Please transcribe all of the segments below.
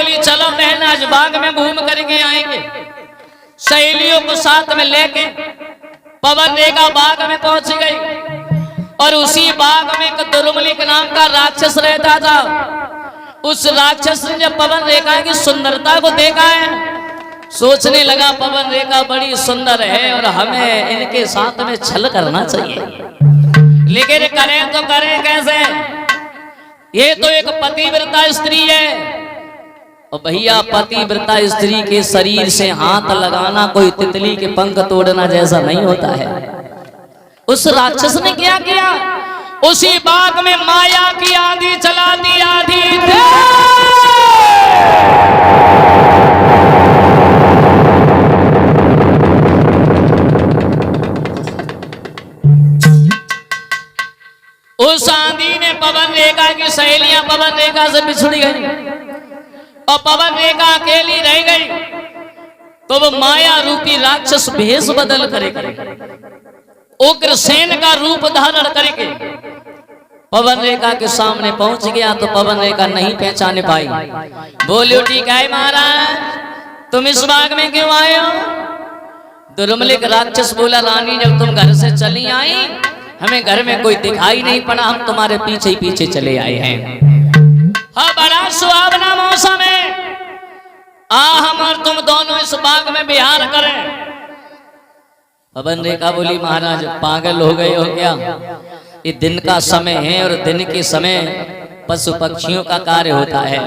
बोली चलो बहन आज बाग में घूम करके आएंगे। सहेलियों को साथ में लेके पवन रेखा बाग में पहुंच गई और उसी बाग में एक दुर्मलिक नाम का राक्षस रहता था। उस राक्षस ने जब पवन रेखा की सुंदरता को देखा है, सोचने लगा पवन रेखा बड़ी सुंदर है और हमें इनके साथ में छल करना चाहिए। लेकिन करें तो करें कैसे? ये तो एक पतिव्रता स्त्री है और भैया पतिव्रता स्त्री के शरीर से हाथ लगाना कोई तितली के पंख तोड़ना जैसा नहीं होता है। उस राक्षस ने क्या किया? उसी बाग में माया की आंधी चला दी। आंधी उस आंधी ने पवन रेखा की सहेलियां पवन रेखा से बिछड़ गई और पवन रेखा अकेली रह गई। तो वो माया रूपी राक्षस भेष बदल करेगा उग्रसेन का रूप धारण करके पवन रेखा के सामने पहुंच गया। तो पवन रेखा नहीं पहचाने पाई। बोलियो ठीक है महाराज, तुम इस बाग में क्यों आए हो? दुर्मलिक राक्षस बोला रानी जब तुम घर से चली आई हमें घर में कोई दिखाई नहीं पड़ा, हम तुम्हारे पीछे ही पीछे चले आए हैं। हाँ बड़ा सुहावना मौसम है, हम और तुम दोनों इस बाग में विहार करें। पवन रेखा बोली महाराज पागल हो गए हो क्या? ये दिन का समय है और दिन के समय पशु पक्षियों का कार्य होता है।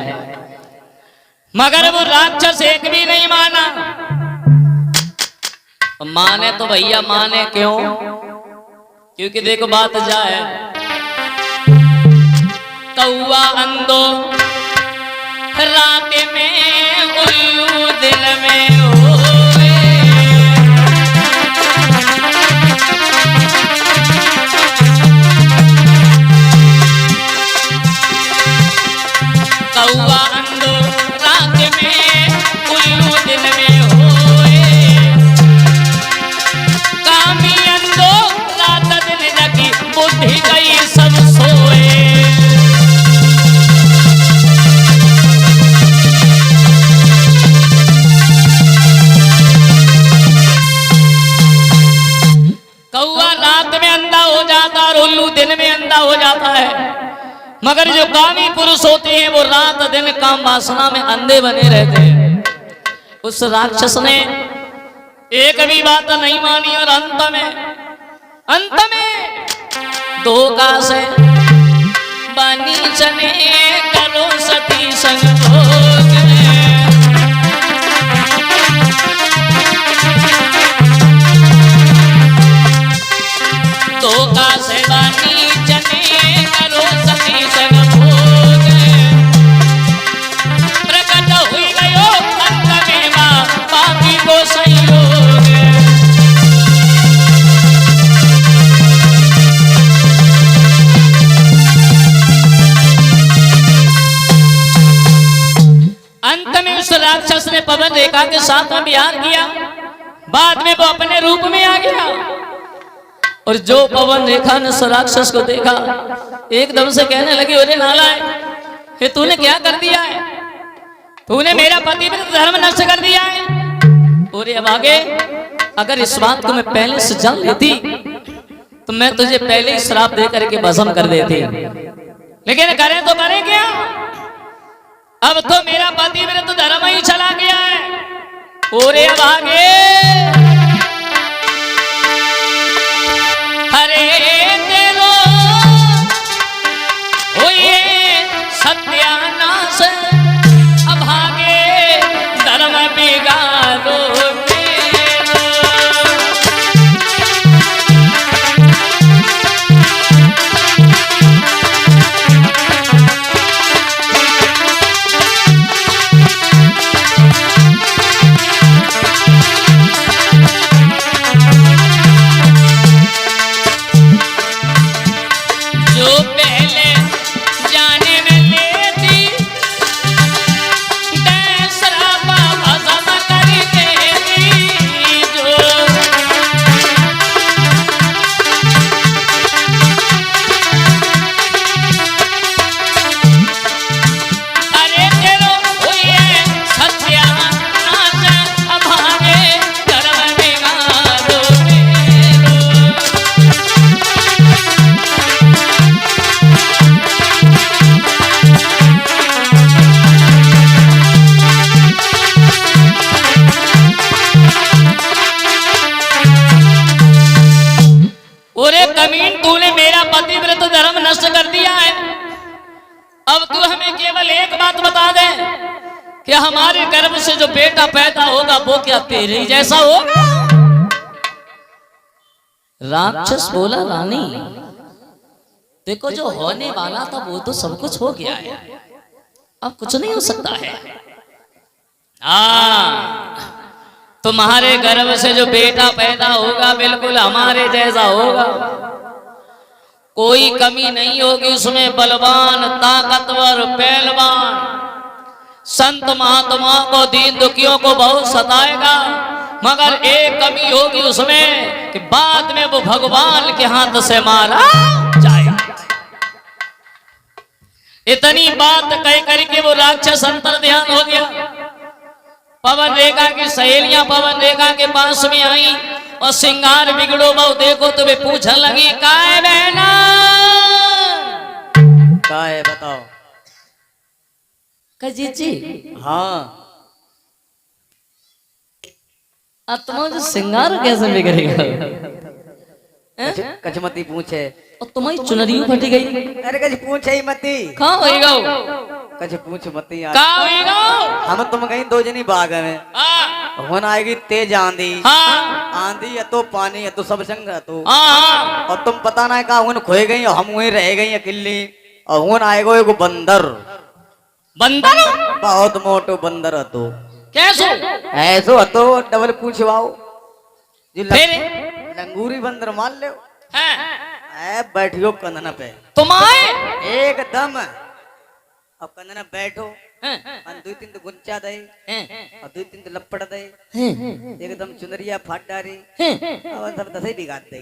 मगर वो राक्षस एक भी नहीं माना। माने तो भैया माने क्यों? क्योंकि देखो बात जाए कौआ अंधो रात में उल्लू दिन में होए। कौआ अंधो रात में उल्लू दिन में होए। कामी अंधो रात दिन जगी बुद्धि गई सब सोए। कौआ रात में अंधा हो जाता और उल्लू दिन में अंधा हो जाता है। मगर जो कामी पुरुष होते हैं वो रात दिन काम वासना में अंधे बने रहते हैं। उस राक्षस ने एक भी बात नहीं मानी और अंत में धोखा से बनी चने करो सती संग भोग। धोखा से बनी चने करो सती संग भोग। प्रकट हुई गयो अंत में मां बाकी को संयोग। अंत में उस राक्षस ने पवन रेखा के साथ में विहार किया। बाद में वो अपने रूप में आ गया और जो पवन रेखा ने उस राक्षस को देखा एकदम से कहने लगी अरे नालायक, ये तूने क्या कर दिया है? तूने मेरा पतिव्रत धर्म नष्ट कर दिया है। और अब आगे अगर इस बात को मैं पहले से जान लेती तो मैं तुझे पहले ही श्राप दे करके भस्म कर देती। लेकिन करें तो करें क्या? अब तो मेरा पतिव्रत धर्म ही चला गया है। और अब आगे हरे तेरो हुए सत्यानाश अभागे धर्म बिगाड़ो। जो पहले जाने में लेती अब तू हमें केवल एक बात बता दे कि हमारे गर्भ से जो बेटा पैदा होगा वो क्या तेरे ही जैसा होगा? राक्षस बोला, रानी देखो जो होने वाला था वो तो सब कुछ हो गया है, अब कुछ नहीं हो सकता है। तुम्हारे गर्भ से जो बेटा पैदा होगा बिल्कुल हमारे जैसा होगा, कोई कमी नहीं होगी उसमें, बलवान, ताकतवर, पहलवान, संत महात्मा को, दीन दुखियों को बहुत सताएगा, मगर एक कमी होगी उसमें कि बाद में वो भगवान के हाथ से मारा जाएगा। इतनी बात कह करके वो राक्षस अंतर ध्यान हो गया। पवन रेखा की सहेलियां पवन रेखा के पास में आई और सिंगार बिगड़ो बहु देखो तो वे पूछने लगी, का है बहना, का है बताओ। जी हाँ अब तुम्हारा सिंगार कैसे बिगड़ेगा? कचमती पूछे और तुम्हारी चुनरी फटी गई। अरे कच पूछे ही मती कहाँ होएगा? कच पूछ मती कहाँ होएगा? हम तुम कहीं दो जनी बाग में होना आएगी तेज आंधी। हाँ आंधी है तो पानी है तो सब संग है तो हाँ और तुम पता ना कहा उन खोए गई और हम वहीं रह गई अकेली और होन आएगा एगो बंदर। बंदर? बहुत मोटो बंदर है तो कैसो? ऐसो है तो डबल पूछवाओ जी फिर लंगूरी बंदर मान ले हैं? बैठियो कंधना पे तुम्हारे एकदम अब कंधना बैठो दो तीन तो गुंचा दे और दो तीन तो लपड़ दे एकदम चुनरिया फाट डारी अब सब दसे बिगाड़ दे।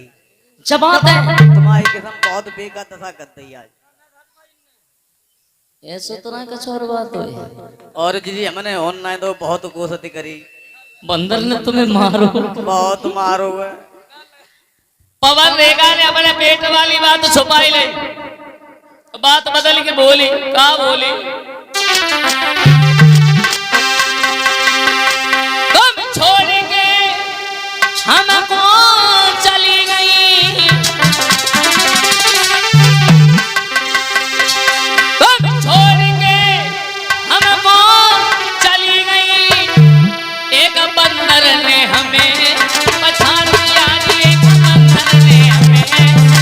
जब बात है तुम्हारी किस्म बहुत बेकार दशा कर दी आज। ऐसा तो ना कुछ और बात हो। और जी हमने ऑनलाइन तो बहुत कोशिश करी, बंदर ने तुम्हें मारो, बहुत मारो है। पवन रेखा ने अपने पेट वाली बात छुपाई ले, बात बदल के बोली, क्या बोली? तुम छोड़ के हमको चली गई, तुम छोड़ के हमको चली गई, एक बंदर ने हमें पछाड़ दिया, एक बंदर ने हमें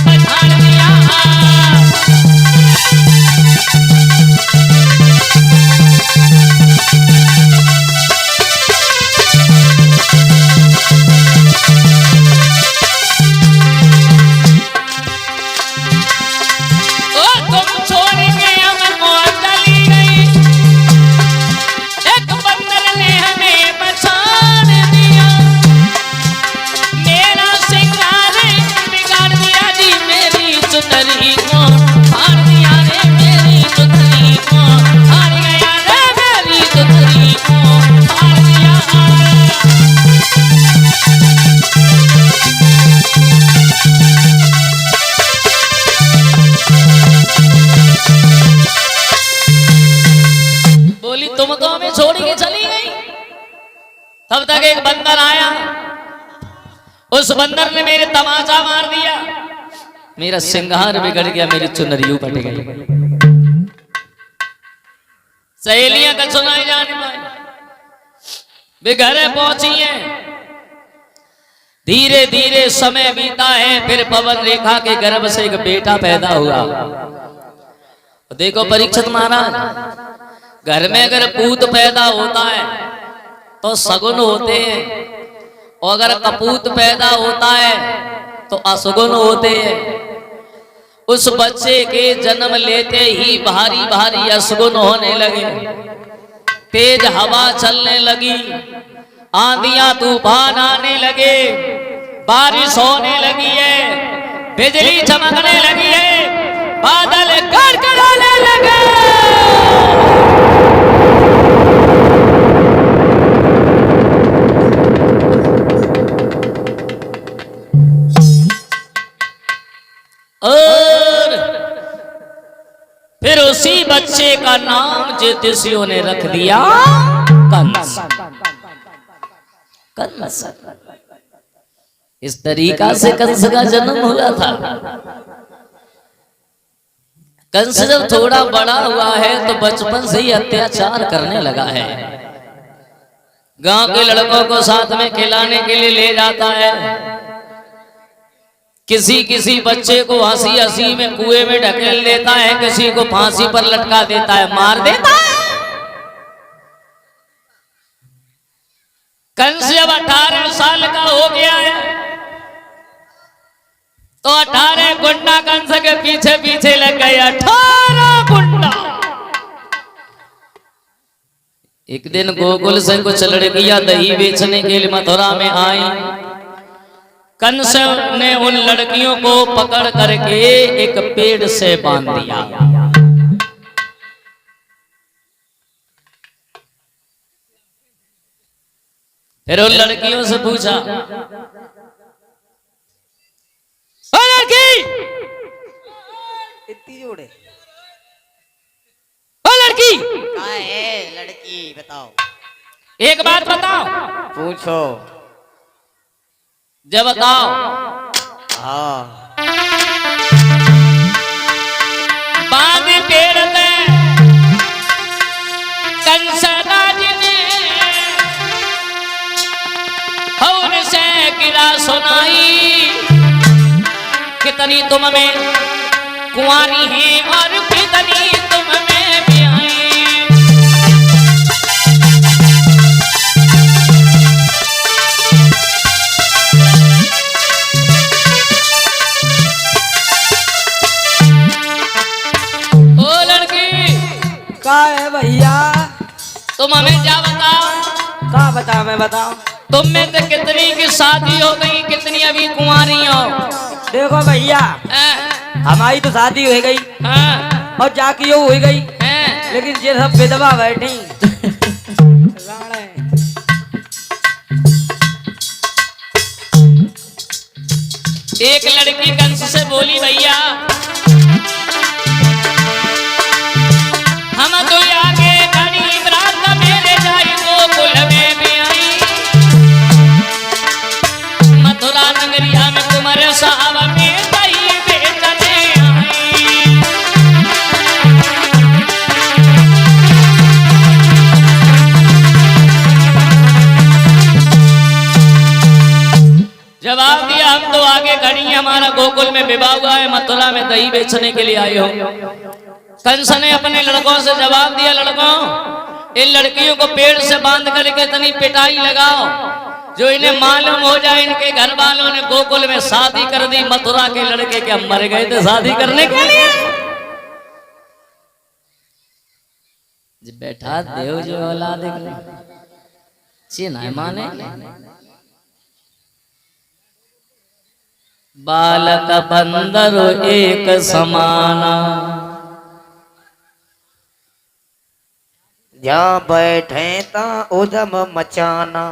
पछाड़ दिया। तुम तो हमें छोड़ के चली गई। तब तक एक बंदर आया, उस बंदर ने मेरे तमाचा मार दिया, मेरा सिंगार बिगड़ गया, मेरी चुनरी फट गई। सहेलियां का सुनाई जाने पाए, वे घर पहुंची हैं। धीरे धीरे समय बीता है, फिर पवन रेखा के गर्भ से एक बेटा पैदा हुआ। देखो परीक्षित महाराज, घर में अगर पूत पैदा होता है तो सगुन होते हैं, और अगर कपूत पैदा होता है तो असगुन होते हैं। उस बच्चे के जन्म लेते ही भारी भारी असगुन होने लगे, तेज हवा चलने लगी, आंधियां तूफान आने लगे, बारिश होने लगी है, बिजली चमकने लगी है, बादल गड़गड़ाने लगे। और फिर उसी बच्चे का नाम ज्योतिषियों ने रख दिया कंस। कंस इस तरीका से कंस का जन्म हुआ था। कंस जब थोड़ा बड़ा हुआ है तो बचपन से ही अत्याचार करने लगा है। गांव के लड़कों को साथ में खिलाने के लिए ले जाता है। किसी किसी बच्चे को हंसी हंसी में कुएं में ढकेल देता है, किसी को फांसी पर लटका देता है, मार देता है। कंस जब 18 साल का हो गया है तो 18 गुंडा कंस के पीछे पीछे लग गए। 18 गुंडा। एक दिन गोकुल से कुछ लड़कियां दही बेचने के लिए मथुरा में आई। कंस ने उन लड़कियों को पकड़ करके एक पेड़ से बांध दिया। फिर उन लड़कियों से पूछा, ओ लड़की, इतनी जोड़े ओ लड़की, कहाँ है लड़की, बताओ। एक बात बताओ। पूछो। जब बताओ। हाँ। बांध पेड़ में कंस राज ने हौर से गिरा सुनाई, कितनी तुम में कुंवारी है और कितनी तुम में ब्याही। का है भैया, तुम हमें क्या बताओ। का बता, मैं बताओ। तुम में से कितनी की शादी हो गई, कितनी अभी कुंवारी हो। देखो भैया, हमारी तो शादी हो गई और जाकी हो गई, लेकिन ये सब विधवा बैठी। एक लड़की कंस से बोली, भैया हम तो आगे खड़ी रात मेरे जाई गोकुल में भी आई, मथुरा नगरिया में कुमार साहब में दही बेचने आई। जवाब दिया, हम तो आगे खड़ी हैं, हमारा गोकुल में विवाह हुआ है, मथुरा में दही बेचने के लिए आई हो। कंस ने अपने लड़कों से जवाब दिया, लड़कों इन लड़कियों को पेड़ से बांध करके इतनी पिटाई लगाओ जो इन्हें मालूम हो जाए इनके घर वालों ने गोकुल में शादी कर दी। मथुरा के लड़के क्या मर गए थे शादी करने के लिए। बैठा देव जो औलाद माने बालक बंदर एक समाना, जहाँ बैठे ता उधम मचाना।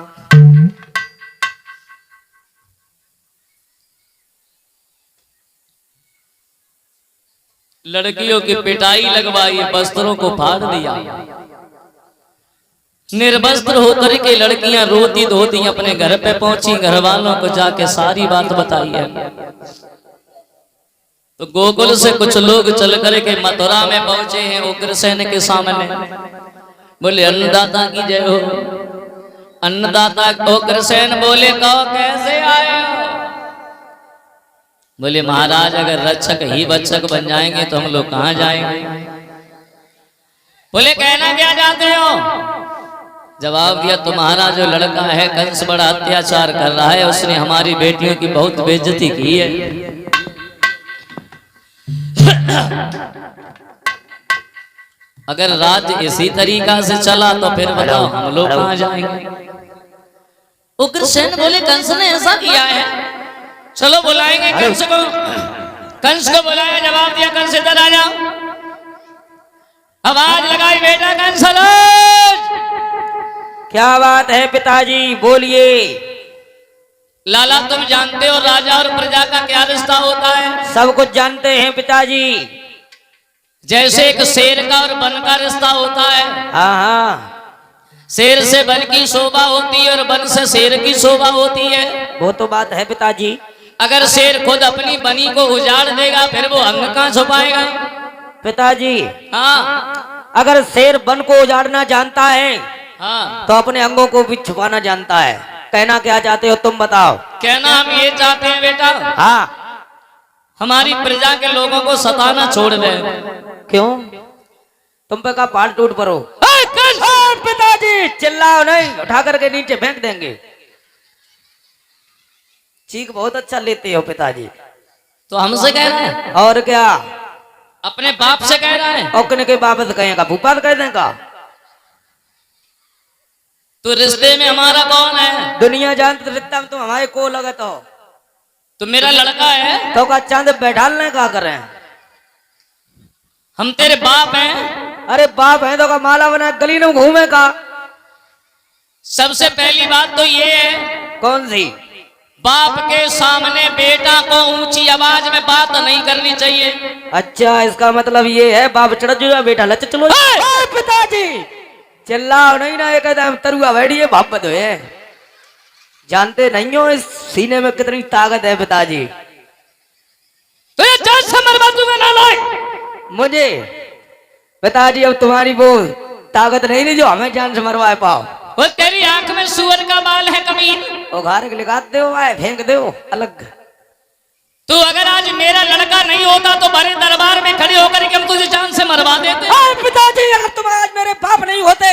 लड़कियों की पिटाई लगवाई, वस्त्रों को फाड़ दिया। निर्वस्त्र होकर के लड़कियां रोती धोती अपने घर पे पहुंची, घर वालों को जाके सारी बात बताई है। तो गोकुल से कुछ लोग चल करके मथुरा में पहुंचे हैं उग्रसेन के सामने। बोले अन्नदाता की जय हो। अन्नदाता उग्रसेन बोले, कहो कैसे आए हो। बोले महाराज अगर रक्षक ही बच्चक बन जाएंगे तो हम लोग कहाँ जाएंगे। बोले कहना क्या चाहते हो। जवाब दिया, तुम्हारा जो लड़का है कंस बड़ा अत्याचार कर रहा है, उसने हमारी बेटियों की बहुत बेइज्जती की है। अगर राज्य इसी तरीका से चला तो फिर बताओ हम लोग कहाँ जाएंगे। उग्रसेन बोले कंस ने ऐसा किया है, चलो बुलाएंगे कंस को। कंस को बुलाया, जवाब दिया कंस इधर आ जाओ। आवाज लगाई, बेटा कंस क्या बात है पिताजी, बोलिए। लाला तुम जानते हो राजा और प्रजा का क्या रिश्ता होता है। सब कुछ जानते हैं पिताजी। जैसे एक शेर का और वन का रिश्ता होता है। हाँ हाँ, शेर से वन की शोभा होती है और वन से शेर की शोभा होती है। वो तो बात है पिताजी। अगर शेर खुद अपनी बनी को उजाड़ देगा फिर वो अंग कहाँ छुपाएगा। पिताजी, हाँ अगर शेर वन को उजाड़ना जानता है हाँ, तो अपने अंगों को भी छुपाना जानता है। कहना क्या चाहते हो तुम बताओ। कहना हम ये चाहते हैं बेटा, हाँ, हमारी प्रजा के लोगों को सताना छोड़ दे। क्यों? तुम पे का पाल टूट पड़ो। पिताजी चिल्लाओ नहीं, उठा करके नीचे फेंक देंगे। चीख बहुत अच्छा लेते हो पिताजी। तो हमसे कह रहा है, और क्या? अपने बाप से कह रहा है। औकने के वापस कहेगा, भूपा कह देगा। तो रिश्ते में हमारा कौन है? दुनिया जानती रिश्ता में तुम हमारे को लगत हो। तो मेरा लड़का है, तो का चांद बैठालने का करें? हम तेरे बाप हैं। अरे बाप है तो का माला बना गली में घूमे का? सबसे पहली बात तो ये है, कौन सी? बाप के सामने बेटा को ऊंची आवाज में बात नहीं करनी चाहिए। अच्छा, इसका मतलब ये है बाप चढ़ जो बेटा लच चलो। पिताजी चिल्लाओ नहीं ना, एक हम तरुआ बैठिए भाप दो। जानते नहीं हो इस सीने में कितनी ताकत है पिताजी। तो ये जान से मरवा दूंगा नालायक। मुझे पिताजी अब तुम्हारी वो ताकत नहीं थी जो हमें जान से मरवा पाओ। वो तेरी आंख में सुअर का बाल है कमीन। उघार के लिखा दो, फेंक दो अलग। तो अगर आज मेरा लड़का नहीं होता तो बड़े दरबार में खड़े होकर के हम तुझे जान से मरवा देते। पिताजी अगर तुम आज मेरे बाप नहीं होते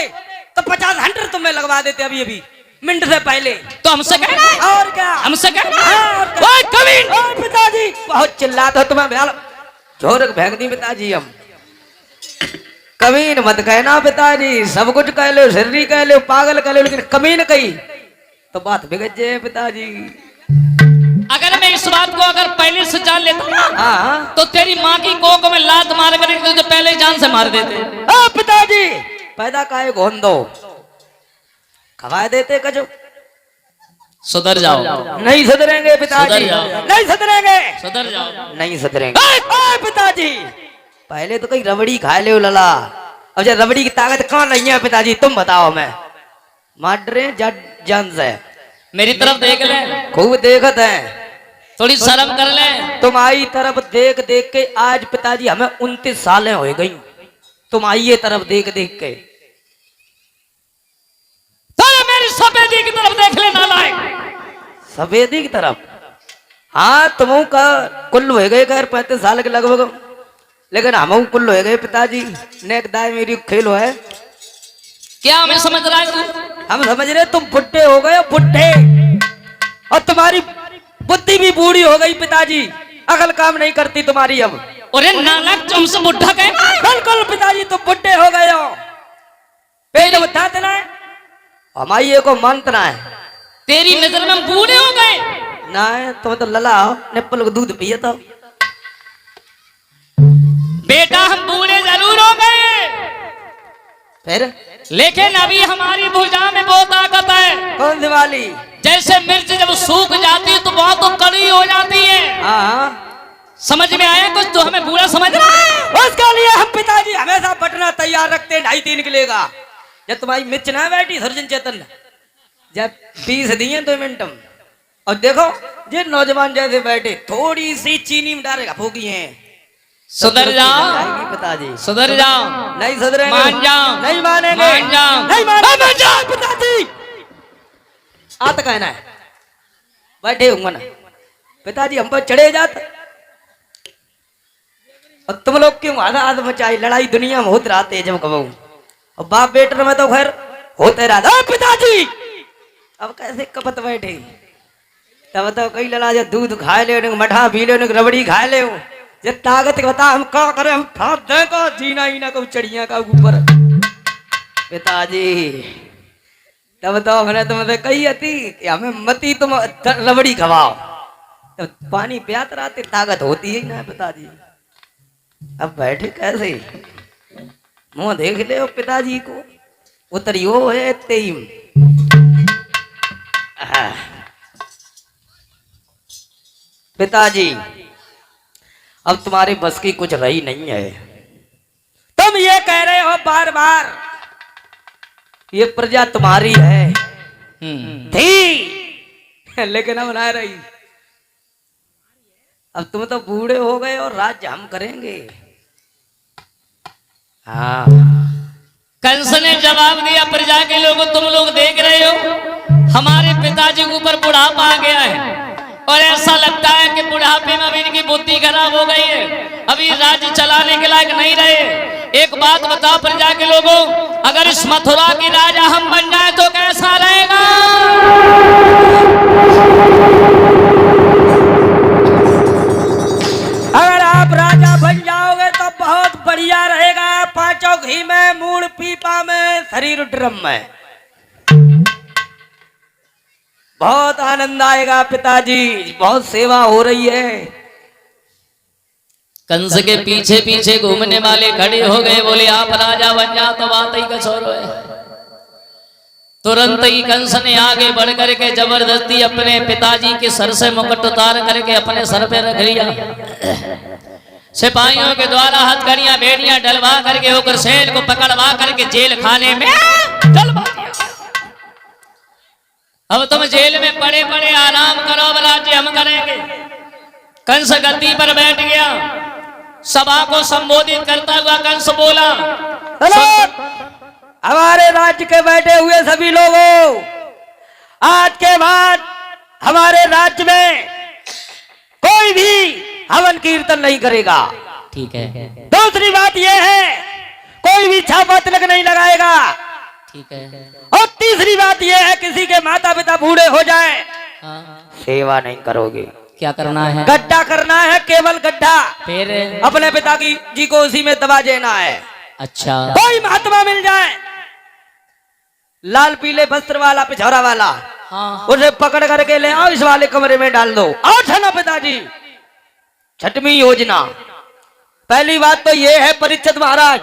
तो 50 हंटर तुम्हें लगवा देते अभी अभी मिनट से पहले। तो हमसे कहना है? और क्या? हमसे कहना है? और क्या? ओए कमीन! पिताजी बहुत चिल्लाते हो, तुम्हें झोरक फेंक दी पिताजी। हम कमीन मत कहना पिताजी, सब कुछ कह लो, शरीरी कह लो, पागल कह लो, लेकिन कमीन कही तो बात बिगड़ जाए पिताजी। अगर मैं इस बात को अगर पहले से जान लेता ना, हाँ तो तेरी माँ की कोख में लात मार कर तुझे पहले ही जान से मार देते। पिताजी पैदा काहे घोन दो, खवा देते कजो। सुधर जाओ। नहीं सुधरेंगे पिताजी, सुधर जाओ। नहीं सुधरेंगे, सुधर जाओ। नहीं सुधरेंगे। पिताजी पहले तो कहीं रबड़ी खा ले लला, अब जब रबड़ी की ताकत कहाँ नहीं है पिताजी तुम बताओ। मैं मार रहे जान से। मेरी तरफ देख ले, खूब देखत है, थोड़ी शर्म कर ले। तुम्हारी तरफ देख देख के आज पिताजी हमें 29 सालें हो गई। तुम आइए तरफ देख देख के। मेरी सफेदी की तरफ देख ले नालायक। सफेदी की तरफ? हाँ तुम का कुल हो गए 35 साल के लगभग, लेकिन हम कुल हो गए पिताजी। नेक दाय मेरी खेल है। क्या हमें समझ रहा है तू? हम समझ रहे तुम बुढ़े हो गए, बुढ़े, और तुम्हारी बुद्धि भी बूढ़ी हो गई पिताजी। अकल काम नहीं करती तुम्हारी अब। अरे नालायक, तुमसे बुढ़ा कहना? बिल्कुल पिताजी तुम बुढ़े हो गए हो। पेट बता देना है हमारी एक मंत्र है। तेरी नजर में हम बूढ़े हो गए? ना तुम तो लला हो, निप्पल को दूध पिए तो। बेटा हम बूढ़े जरूर हो गए, फिर लेकिन अभी हमारी भुजा में बहुत ताकत है। कौन सी वाली? जैसे मिर्च जब सूख जाती है तो बहुत तो कड़ी हो जाती है। हाँ समझ में आया कुछ? तो हमें बुरा समझ रहा है। उसके लिए हम पिताजी हमेशा बटना तैयार रखते हैं। 2.5 निकलेगा। जब तुम्हारी मिर्च ना बैठी सर्जन चेतन, जब 20 दिए 2 मिनट में, और देखो ये नौजवान जैसे बैठे, थोड़ी सी चीनी में डालेगा फूकी है। सुधर जाओ पिताजी, सुधर जाओ। नहीं सुधरेंगे, मान जाओ, नहीं मानेंगे, मान जाओ, नहीं मानेंगे पिताजी। आत कहना है बैठे होंगे ना पिताजी, हम पर चढ़े जाते और तुम लोग क्यों आधा आध मचाई लड़ाई दुनिया में होते रहते हैं जब कबू, और बाप बेटे में तो खैर होते रहता। पिताजी अब कैसे कपत बैठे, तब तो कई लड़ा जो दूध खा ले, मठा पी ले, रबड़ी खा ले, ये ताकत बता हम क्या करें। हम फाँद दे को जीना ही ना को चिड़िया का ऊपर पिताजी। तब तो हमने तुमसे कही थी कि हमें मती तुम रबड़ी खवाओ, तो पानी प्यात रहते ताकत होती है ना पिताजी। अब बैठे कैसे, मुंह देख ले पिताजी को, उतरियो है तेईम। पिताजी अब तुम्हारे बस की कुछ रही नहीं है। तुम ये कह रहे हो बार बार ये प्रजा तुम्हारी है, थी, लेकिन अब ना रही। अब तुम तो बूढ़े हो गए और राज्य हम करेंगे। हाँ कंस ने जवाब दिया, प्रजा के लोगों तुम लोग देख रहे हो हमारे पिताजी के ऊपर बुढ़ापा आ गया है और ऐसा लगता है कि बुढ़ापे में अभी इनकी बुद्धि खराब हो गई है, अभी राज्य चलाने के लायक नहीं रहे। एक बात बताओ प्रजा के लोगों, अगर इस मथुरा के राजा हम बन जाए तो कैसा रहेगा? अगर आप राजा बन जाओगे तो बहुत बढ़िया रहेगा। पांचों घी में, मूड़ पीपा में, शरीर ड्रम में, बहुत आनंद आएगा पिताजी। बहुत सेवा हो रही है। कंस के पीछे पीछे घूमने वाले खड़े हो गए, बोले आप राजा बन जाओ तो बात ही कुछ और है। तुरंत ही कंस ने आगे बढ़ करके जबरदस्ती अपने पिताजी के सर से मुकुट उतार करके अपने सर पे रख लिया। सिपाहियों के द्वारा हथकड़ियां बेड़ियां डलवा करके होकर शेर को पकड़वा करके जेल खाने में डलवा दिया। अब तुम जेल में पड़े पड़े आराम करो, अब राज्य हम करेंगे। कंस गद्दी पर बैठ गया। सभा को संबोधित करता हुआ कंस बोला, हमारे राज्य के बैठे हुए सभी लोगों, आज के बाद हमारे राज्य में कोई भी हवन कीर्तन नहीं करेगा। ठीक है। दूसरी बात यह है, कोई भी छापा तिलक नहीं लगाएगा। ठीक है। और तीसरी बात यह है, किसी के माता पिता बूढ़े हो जाए, हाँ। सेवा नहीं करोगे। क्या करना है? गड्ढा करना है, केवल गड्ढा। फिर अपने पिता की जी को उसी में दबा देना है। अच्छा। कोई महात्मा मिल जाए, लाल पीले वस्त्र वाला, पिछौरा वाला, हाँ। उसे पकड़ करके ले आओ, इस वाले कमरे में डाल दो। आओ छना पिताजी। छठवीं योजना, पहली बात तो ये है परीक्षित महाराज,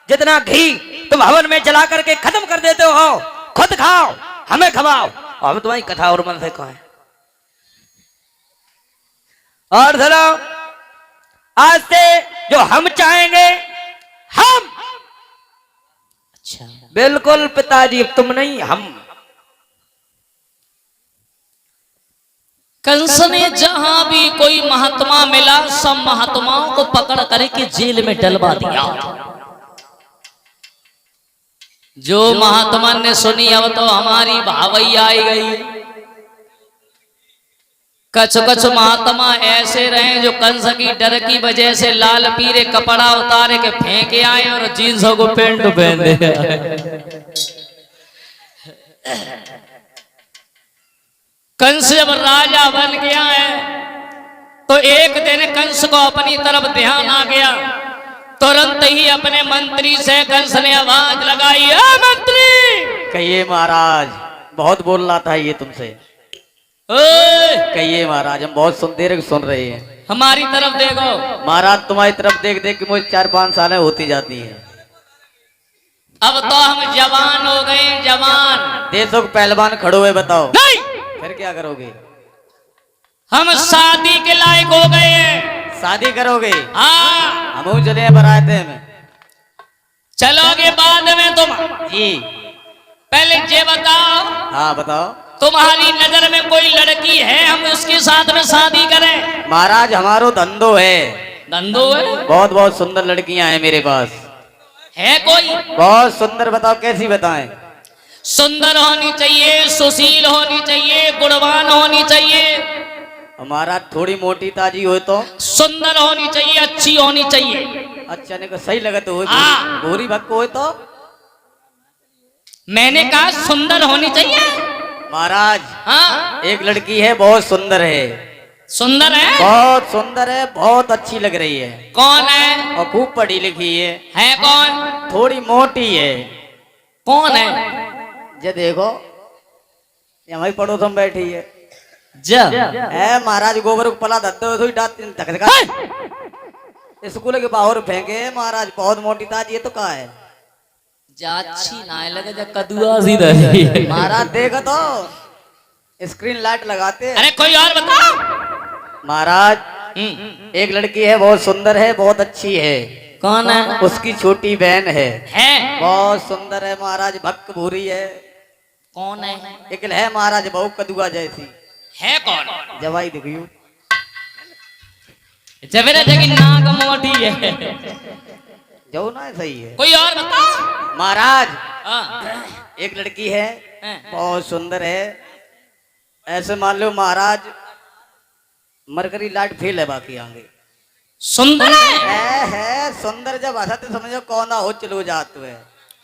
जितना घी तुम हवन में जला करके खत्म कर देते हो, खुद खाओ, हमें खवाओ, और हम तुम्हारी कथा और मन से कहें। और सुनो, आज से जो हम चाहेंगे हम। अच्छा। बिल्कुल पिताजी, तुम नहीं, हम। कंस ने जहां भी कोई महात्मा मिला, सब महात्माओं को पकड़ करके जेल में डलवा दिया। जो महात्मा ने सुनी, अब तो हमारी भावैया आई गई। कछ कछ महात्मा ऐसे रहे जो कंस की डर की वजह से लाल पीले कपड़ा उतारे के फेंके आए और जींसों को पेंट पहने आए। कंस जब राजा बन गया है तो एक दिन कंस को अपनी तरफ ध्यान आ गया। तुरंत ही अपने मंत्री से कंस ने आवाज लगाई, मंत्री। कहिए महाराज, बहुत बोल रहा था ये तुमसे। कहिए महाराज, हम बहुत देर सुन रहे हैं। हमारी तरफ देखो। महाराज तुम्हारी तरफ देख देख के मुझे 4-5 सालें होती जाती हैं। अब तो हम जवान हो गए, जवान। देशों के पहलवान खड़े हुए, बताओ नहीं, फिर क्या करोगे? हम शादी के लायक हो गए हैं। शादी करोगे? हाँ। हम चले बराते में। चलोगे बाद में तुम? जी। पहले ये बताओ। हाँ बताओ। तुम्हारी नजर में कोई लड़की है, हम उसके साथ में शादी करें? महाराज हमारो धंधो है। धंधो है? बहुत बहुत सुंदर लड़कियां हैं मेरे पास। है कोई? बहुत सुंदर, बताओ कैसी बताएं? सुंदर होनी चाहिए, सुशील होनी चाहिए, गुणवान होनी चाहिए। हमारा थोड़ी मोटी ताजी हो तो? सुंदर होनी चाहिए, अच्छी होनी चाहिए। अच्छा नहीं, सही लगे तो हो। हाँ। भूरी भक्को हो तो? मैंने कहा सुंदर होनी चाहिए। महाराज हाँ। एक लड़की है, बहुत सुंदर है। सुंदर है? बहुत सुंदर है, बहुत अच्छी लग रही है। कौन है? और खूब पढ़ी लिखी है। है कौन? थोड़ी मोटी है। कौन है? ये देखो, ये हमारी पड़ोस में बैठी है। जा। महाराज गोबर को पला धत्ते स्कूल के बाहर फेंके। महाराज बहुत मोटी ताजी है तो कहा है? जाची ना लगे, जा कदुआ सी रही। महाराज देखो तो, स्क्रीन लाइट लगाते। अरे कोई और बताओ। महाराज एक लड़की है, बहुत सुंदर है, बहुत अच्छी है। कौन है? उसकी छोटी बहन है। बहुत सुंदर है महाराज, भक्क भूरी है। कौन है? एक है महाराज, बहु कदुआ जैसी है। कौन? जवाई दिखियो। जबरे जगी नाक मोटी है। जो ना सही है। कोई और बताओ। महाराज हाँ, एक लड़की है, हाँ। बहुत सुंदर है। ऐसे मान लो महाराज मरकरी लाइट फेल है, बाकी आगे सुंदर है। है सुंदर। जब हंसते समझो कौन हो चलो जात है।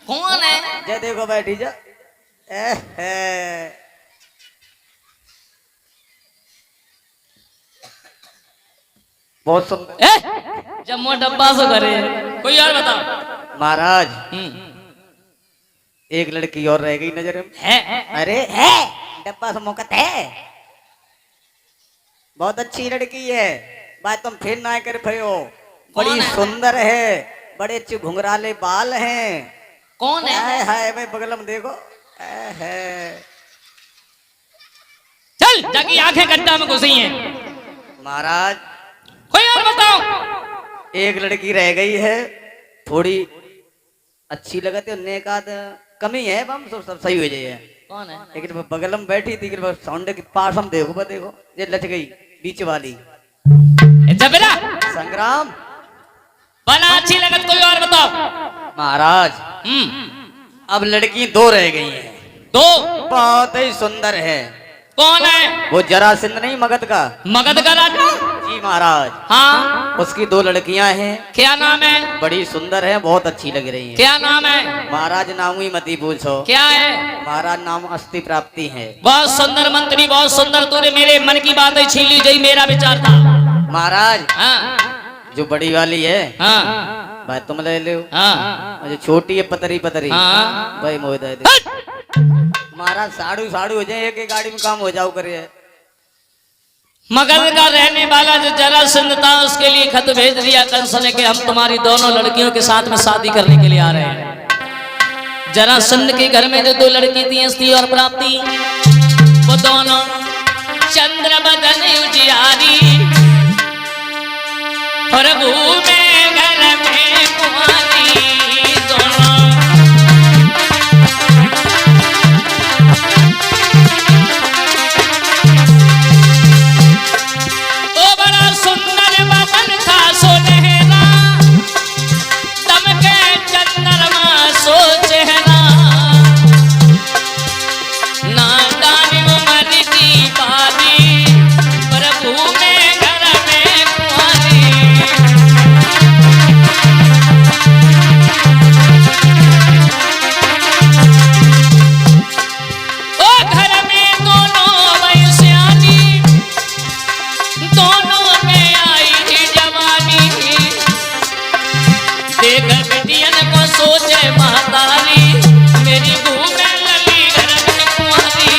कौन है? जे देखो बैठी जा। है बहुत सुंदर। जब मुँह डब्बा से करे। कोई और बताओ। महाराज एक लड़की और रह गई नजर में। है अरे है डब्बा से मुकत है। बहुत अच्छी लड़की है, बात तुम फिर ना कर भयो। बड़ी कौन है? सुंदर है, बड़े अच्छे घुंघराले बाल हैं। कौन है? हाय भाई बगल में देखो। है चल जाके आंखें गड्ढा में घुसी हैं। महाराज कोई और बताओ। एक लड़की रह गई है, थोड़ी अच्छी लगती है, उन्हें का कमी है, हम सब सही हो जाए। कौन है? लेकिन बगल में बैठी थी, साउंड के पास हम देखो देखो ये लच गई बीच वाली। जबरा संग्राम बना अच्छी लगत। कोई और बताओ। महाराज अब लड़की दो रह गई हैं। दो? बहुत ही सुंदर है। कौन है? वो जरासंध नहीं मगध का? मगध का राजा? जी महाराज। हाँ, उसकी दो लड़कियां हैं, क्या नाम है? बड़ी सुंदर है, बहुत अच्छी लग रही हैं। क्या नाम है? महाराज नाम ही मती पूछो। क्या है? महाराज नाम अस्थि प्राप्ति है। बहुत सुंदर मंत्री, बहुत सुंदर। तूने मेरे मन की बातें छीन ली, जही मेरा विचार था। महाराज हाँ जो बड़ी वाली है हाँ भाई तुम ले लो। हाँ और जो छोटी है पतरी पतरी हाँ। भाई मोह दे दे। महाराज साड़ू साड़ू हो जाए, एक गाड़ी में काम हो जाओ करे। मगध का रहने वाला जो जरासंध था, उसके लिए खत भेज दिया कंस ने कि हम तुम्हारी दोनों लड़कियों के साथ में शादी करने के लिए आ रहे हैं। जरासंध के घर में जो दो लड़की थी, अस्थि और प्राप्ति, वो दोनों चंद्र बदन उजियारी, प्रभु में घर में कुंवारी दोनों। ओ बड़ा सुंदर बदन था सोनहरा, दमके चंद्रमा सो चेहरा, नादानी उम्र की बारी, प्रभु में घर में कुंवारी। ओ घर में दोनों वैश्यानी, दोनों में आई जवानी, देख बेटियन को सोचे महतारी, मेरी घूमे लली घर में कुंवारी।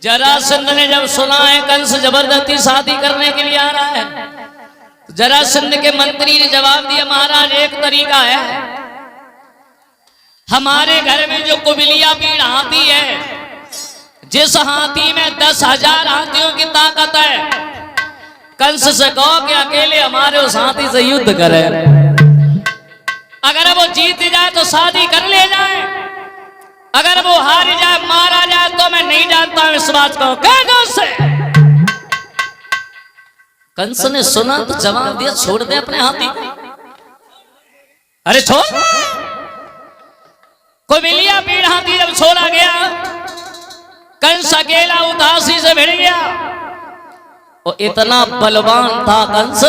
जरासंध ने जब सुना है कंस जबरदस्ती शादी करने के लिए आ रहा है, तो जरासंध के मंत्री ने जवाब दिया, महाराज एक तरीका है, हमारे घर में जो कुबिलिया पीड़ हाथी है, जिस हाथी में 10,000 हाथियों की ताकत है, कंस से कहो कि अकेले हमारे उस हाथी से युद्ध करे। अगर वो जीत जाए तो शादी कर ले जाए, अगर वो हार जाए मारा जाए तो मैं नहीं जानता हूं इस बात को। कह दो उसे। कंस ने सुना तो जवाब दिया, छोड़ दे अपने हाथी को। अरे छोड़। कुबिलिया पीड़ हाथी जब छोड़ा गया, कंस अकेला उदासी से भिड़ गया। वो इतना बलवान था कंस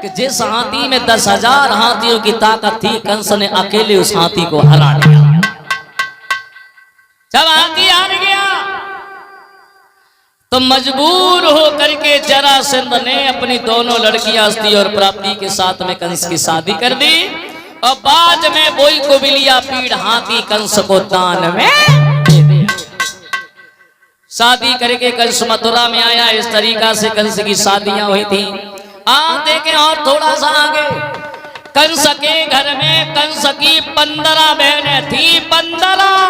कि जिस हाथी में 10,000 हाथियों की ताकत थी, कंस ने अकेले उस हाथी को हरा दिया। जब हाथी हार गया तो मजबूर हो करके जरासंध ने अपनी दोनों लड़कियां अस्थि और प्राप्ति के साथ में कंस की शादी कर दी, और बाद में वही कुबिलिया पीड़ हाथी कंस को दान में दे दिया। शादी करके कंस मथुरा में आया। इस तरीका से कंस की शादियां हुई थी। देखें और थोड़ा सा आगे, कंस के घर में कंस की 15 बहनें थी। 15